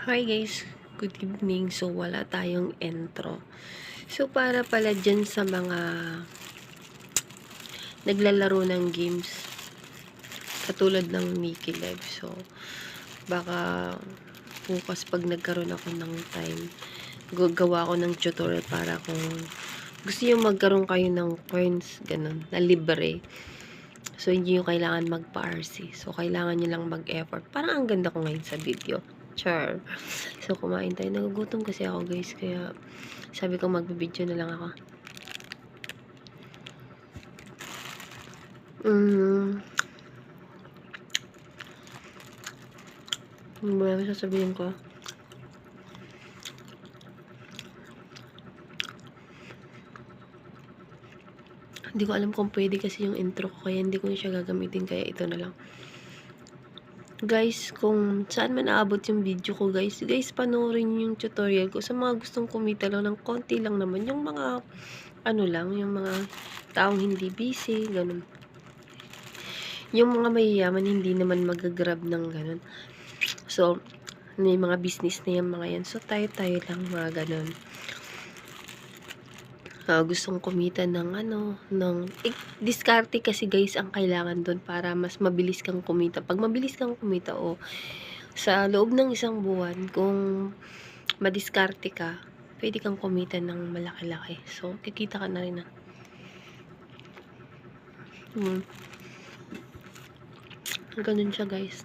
Hi guys, good evening. So wala tayong intro. So para pala dyan sa mga naglalaro ng games katulad ng Mickey Live. So baka bukas pag nagkaroon ako ng time, gagawa ako ng tutorial para kung gusto nyo magkaroon kayo ng coins, ganun, na libre. So hindi nyo kailangan magpa-RC. So kailangan nyo lang mag-effort. Parang ang ganda ko ngayon sa video. Char. So, kumain tayo. Nagugutom kasi ako, guys. Kaya, sabi ko magbibideo na lang ako. Ano ba yung sasabihin ko? Hindi ko alam kung pwede kasi yung intro ko. Kaya hindi ko na siya gagamitin. Kaya ito na lang. Guys, kung saan man aabot yung video ko, guys, panoorin yung tutorial ko. Sa mga gustong kumita lang ng konti lang naman. Yung mga, ano lang, yung mga taong hindi busy, ganun. Yung mga mayayaman, hindi naman magagrab ng ganun. So, may mga business na yung mga yan. So, tayo-tayo lang mga ganun. Gustong kumita ng diskarte kasi guys ang kailangan doon para mas mabilis kang kumita. Pag mabilis kang kumita sa loob ng isang buwan, kung madiskarte ka, pwede kang kumita ng malaki-laki. So, kikita ka na rin na. Ganun siya guys.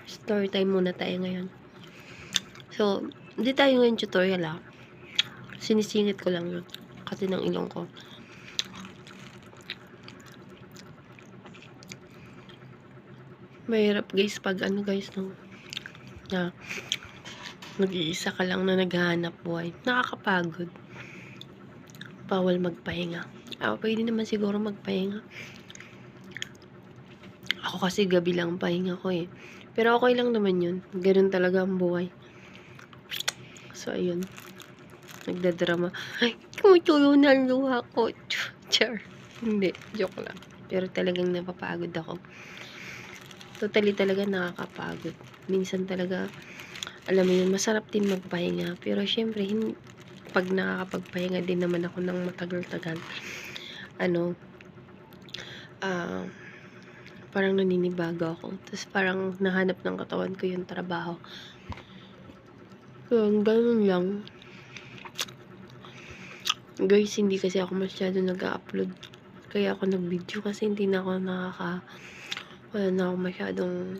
Story time muna tayo ngayon. So, hindi tayo ngayon tutorial sinisingit ko lang yun kasi ng ilong ko. Mahirap guys pag guys na nag-iisa ka lang na naghahanap buhay. Nakakapagod. Bawal magpahinga. Pwede naman siguro magpahinga. Ako kasi gabi lang pahinga ko Pero okay lang naman yun. Ganun talaga ang buhay. So, ayun. Nagdadrama. Ay, kumutuyo na ang luha ko. Char. Hindi. Joke lang. Pero talagang napapagod ako. Totally talaga nakakapagod. Minsan talaga, alam mo yun, masarap din magpahinga. Pero syempre, pag nakakapagpahinga din naman ako ng matagal-tagal, parang naninibago ako. Tapos parang nahanap ng katawan ko yung trabaho. So, ganun lang. Guys, hindi kasi ako masyado nag-upload. Kaya ako nag-video kasi hindi na ako wala na ako masyadong